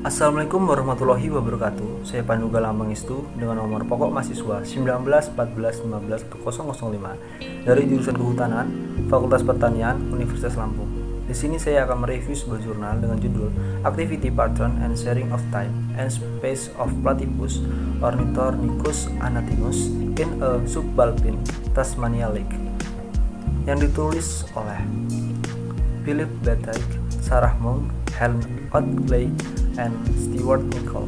Assalamualaikum warahmatullahi wabarakatuh. Saya Panduga Lambangistu dengan nomor pokok mahasiswa 1914151005 dari jurusan Kehutanan, Fakultas Pertanian, Universitas Lampung. Di sini saya akan mereview sebuah jurnal dengan judul Activity Pattern and Sharing of Time and Space of Platypus Ornithorhynchus anatinus in a Subalpine Tasmania Lake, yang ditulis oleh Philip Bethke, Sarah Monk, Helen Oatley, and Stewart Nicol,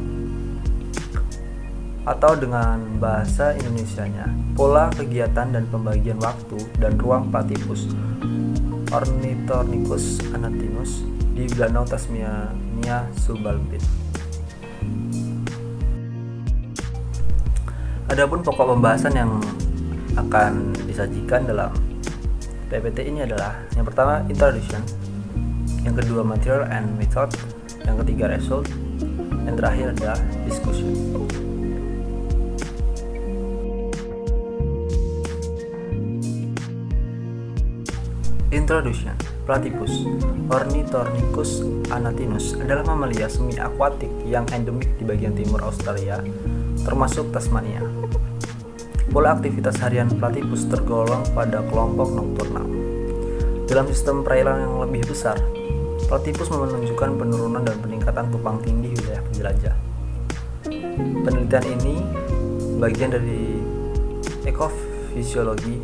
atau dengan bahasa Indonesianya pola kegiatan dan pembagian waktu dan ruang platypus Ornithorhynchus anatinus di Danau Tasmania Subalpine. Adapun pokok pembahasan yang akan disajikan dalam PPT ini adalah yang pertama introduction, yang kedua material and method, yang ketiga result, yang terakhir adalah discussion. Introduction. Platypus Ornithorhynchus anatinus adalah mamalia semi akuatik yang endemik di bagian timur Australia, termasuk Tasmania. Pola aktivitas harian platypus tergolong pada kelompok nokturnal. Dalam sistem perairan yang lebih besar, platypus menunjukkan penurunan dan peningkatan tumpang tindih wilayah penjelajah. Penelitian ini bagian dari ekofisiologi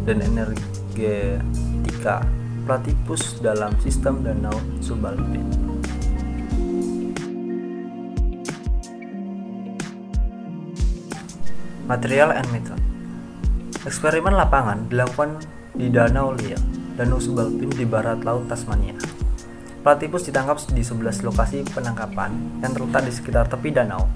dan energetika platypus dalam sistem Danau Subalpine. Material and method. Eksperimen lapangan dilakukan di Danau Subalpine di barat laut Tasmania. Platypus ditangkap di 11 lokasi penangkapan yang terletak di sekitar tepi danau,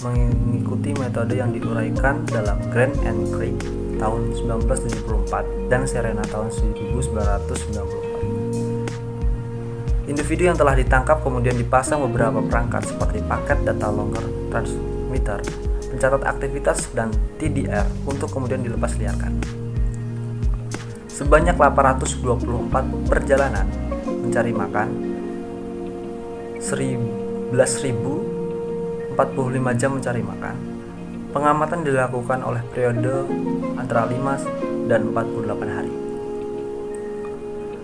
mengikuti metode yang diuraikan dalam Grant and Craig tahun 1974 dan Serena tahun 1994. Individu yang telah ditangkap kemudian dipasang beberapa perangkat seperti paket data longer transmitter, pencatat aktivitas, dan TDR untuk kemudian dilepas liarkan. Sebanyak 824 perjalanan mencari makan, 11.045 jam mencari makan. Pengamatan dilakukan oleh periode antara 5 dan 48 hari.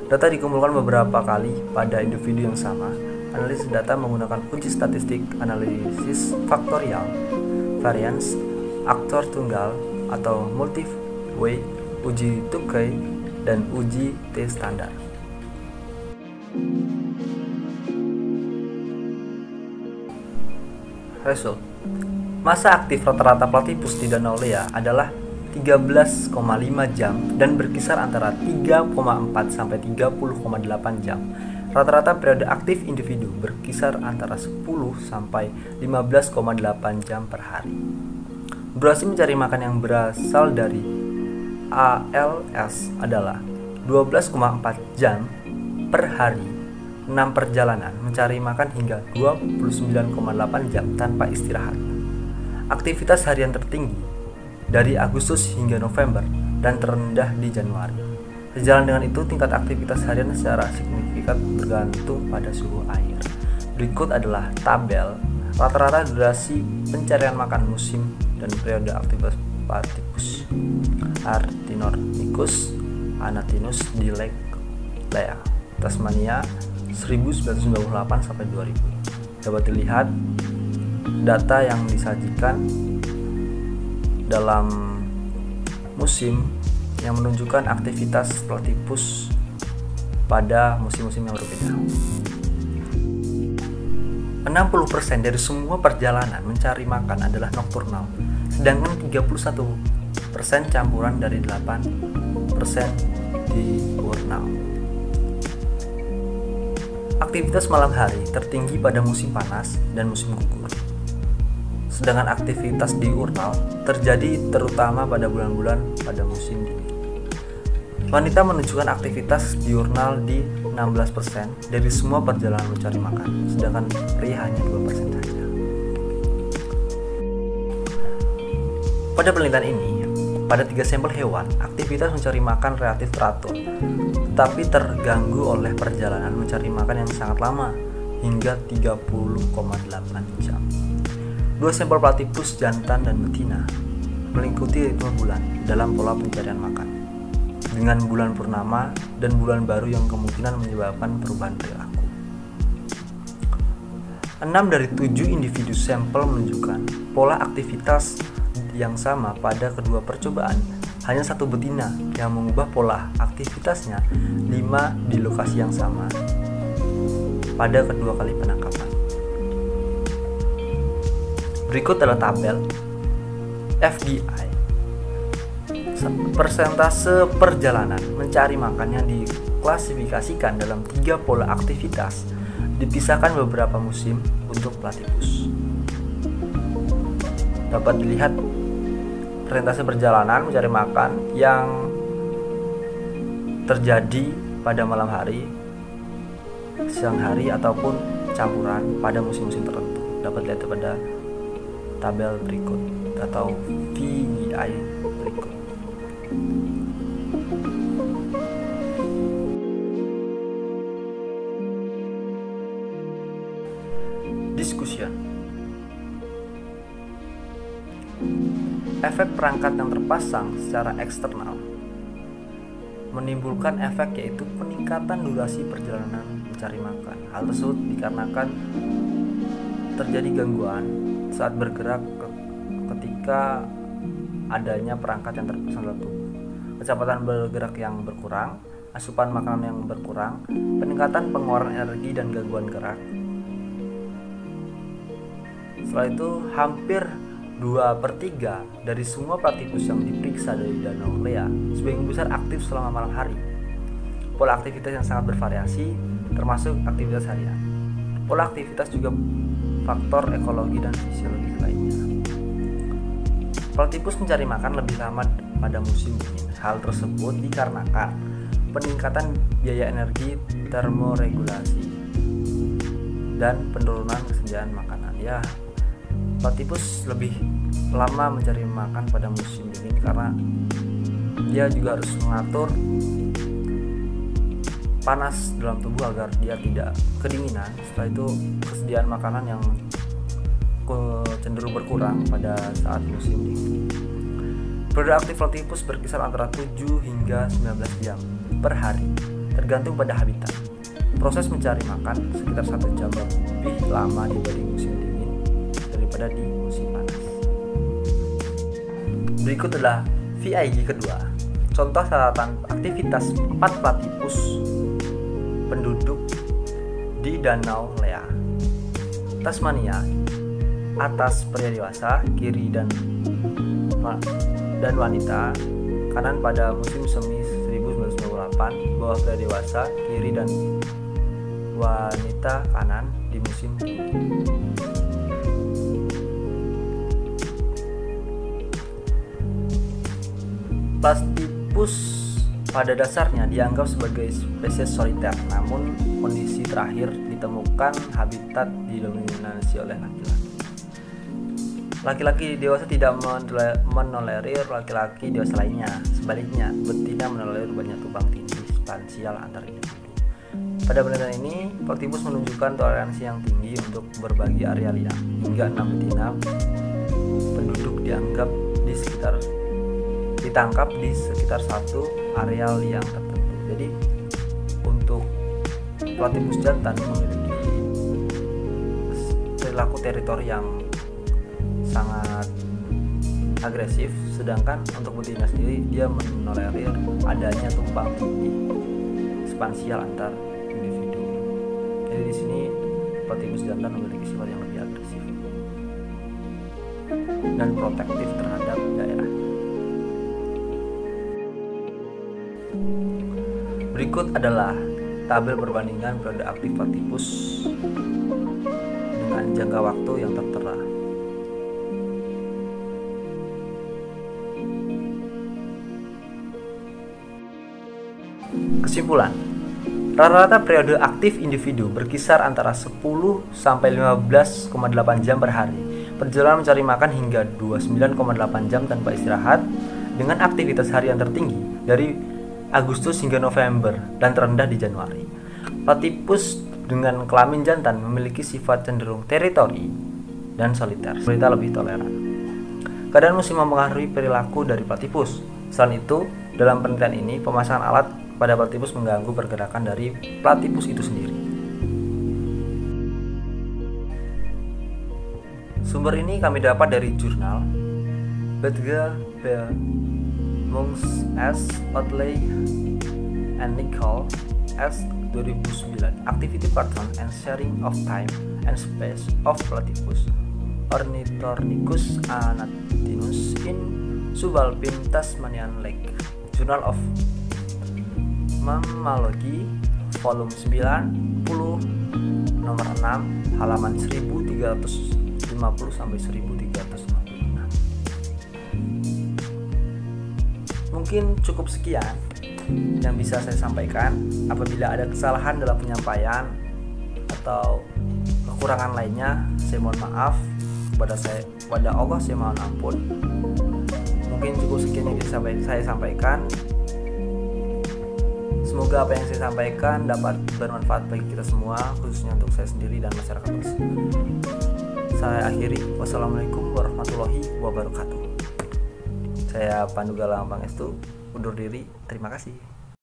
Data dikumpulkan beberapa kali pada individu yang sama. Analisis data menggunakan uji statistik, analisis faktorial, variance, aktor tunggal atau multi-way, uji Tukey, dan uji T standar. Result. Masa aktif rata-rata platypus di Danau Lea adalah 13,5 jam dan berkisar antara 3,4 sampai 30,8 jam. Rata-rata periode aktif individu berkisar antara 10 sampai 15,8 jam per hari. Durasi mencari makan yang berasal dari ALS adalah 12,4 jam per hari. 6 perjalanan mencari makan hingga 29,8 jam tanpa istirahat. Aktivitas harian tertinggi dari Agustus hingga November dan terendah di Januari. Sejalan dengan itu, tingkat aktivitas harian secara signifikan bergantung pada suhu air. Berikut adalah tabel rata-rata durasi pencarian makan musim dan periode aktivitas platypus Ornithorhynchus anatinus di Lake Lea, Tasmania 1998 sampai 2000. Dapat dilihat data yang disajikan dalam musim yang menunjukkan aktivitas platypus pada musim-musim yang berbeda. 60% dari semua perjalanan mencari makan adalah nokturnal, sedangkan 31% campuran dari 8% diurnal. Aktivitas malam hari tertinggi pada musim panas dan musim gugur. Sedangkan aktivitas diurnal terjadi terutama pada bulan-bulan pada musim dingin. Wanita menunjukkan aktivitas diurnal di 16% dari semua perjalanan mencari makan, sedangkan pria hanya 2% saja. Pada penelitian ini, pada 3 sampel hewan, aktivitas mencari makan relatif teratur, tetapi terganggu oleh perjalanan mencari makan yang sangat lama hingga 30,8 jam. Dua sampel platypus jantan dan betina mengikuti ritme bulan dalam pola pencarian makan, dengan bulan purnama dan bulan baru yang kemungkinan menyebabkan perubahan perilaku. 6 dari 7 individu sampel menunjukkan pola aktivitas yang sama pada kedua percobaan. Hanya satu betina yang mengubah pola aktivitasnya 5 di lokasi yang sama pada kedua kali penangkapan. Berikut adalah tabel FDI persentase perjalanan mencari makan yang diklasifikasikan dalam 3 pola aktivitas, dipisahkan beberapa musim untuk platypus. Dapat dilihat persentase perjalanan mencari makan yang terjadi pada malam hari, siang hari, ataupun campuran pada musim-musim tertentu. Dapat dilihat pada tabel berikut atau VDI berikut. Discussion. Efek perangkat yang terpasang secara eksternal menimbulkan efek, yaitu peningkatan durasi perjalanan mencari makan. Hal tersebut dikarenakan terjadi gangguan saat bergerak ketika adanya perangkat yang terpasang dalam tubuh. Kecepatan bergerak yang berkurang, asupan makanan yang berkurang, peningkatan pengeluaran energi dan gangguan gerak. Setelah itu, hampir 2/3 dari semua platypus yang diperiksa dari Danau Lea sebagian besar aktif selama malam hari. Pola aktivitas yang sangat bervariasi, termasuk aktivitas harian. Pola aktivitas juga faktor ekologi dan fisiologi lainnya. Platypus mencari makan lebih lama pada musim dingin. Hal tersebut dikarenakan peningkatan biaya energi termoregulasi dan penurunan kesediaan makanan. Ya, platypus lebih lama mencari makan pada musim dingin karena dia juga harus mengatur panas dalam tubuh agar dia tidak kedinginan. Setelah itu, kesediaan makanan yang cenderung berkurang pada saat musim dingin. Periode aktif platypus berkisar antara 7 hingga 19 jam per hari, tergantung pada habitat. Proses mencari makan sekitar 1 jam lebih lama dibanding musim dingin daripada di musim panas. Berikut adalah VIG kedua. Contoh catatan aktivitas 4 platypus penduduk di Danau Lea. Tasmania, atas pria dewasa, kiri dan wanita, kanan pada musim semi 1998, bawah pria dewasa, kiri dan wanita kanan di musim dingin. Platypus pada dasarnya dianggap sebagai spesies soliter, namun kondisi terakhir ditemukan habitat didominasi oleh laki-laki. Laki-laki dewasa tidak menolerir laki-laki dewasa lainnya. Sebaliknya, betina menolerir banyak tumpang tindih spansial antar individu. Pada penelitian ini, platypus menunjukkan toleransi yang tinggi untuk berbagi area liang. Hingga 6 betina penduduk ditangkap di sekitar satu area liang tertentu. Jadi, untuk platypus jantan memiliki perilaku teritori yang sangat agresif, sedangkan untuk betina sendiri dia menolerir adanya tumpang tindih spansial antar individu. Jadi di sini platypus jantan memiliki sifat yang lebih agresif dan protektif terhadap daerah. Berikut adalah tabel perbandingan periode aktif platypus dengan jangka waktu yang tertera. Kesimpulan, rata-rata periode aktif individu berkisar antara 10 sampai 15,8 jam per hari. Perjalanan mencari makan hingga 29,8 jam tanpa istirahat, dengan aktivitas harian tertinggi dari Agustus hingga November dan terendah di Januari. Platypus dengan kelamin jantan memiliki sifat cenderung teritori dan soliter, wanita lebih toleran. Keadaan musim mempengaruhi perilaku dari platypus. Selain itu, dalam penelitian ini pemasangan alat pada platypus mengganggu pergerakan dari platypus itu sendiri. Sumber ini kami dapat dari jurnal Bedge, Mungs S. Otley and Nicole S. 2009 Activity Pattern and Sharing of Time and Space of Platypus Ornithorhynchus anatinus in Subalpine Tasmanian Lake, Journal of Mammalogy, volume 90, nomor 6, halaman 1350-1356. Mungkin cukup sekian yang bisa saya sampaikan. Apabila ada kesalahan dalam penyampaian atau kekurangan lainnya, saya mohon maaf. Kepada Allah saya mohon ampun. Mungkin cukup sekian yang bisa saya sampaikan. Semoga apa yang saya sampaikan dapat bermanfaat bagi kita semua, khususnya untuk saya sendiri dan masyarakat luas. Saya akhiri. Wassalamualaikum warahmatullahi wabarakatuh. Saya Pandu Galang Pangestu undur diri. Terima kasih.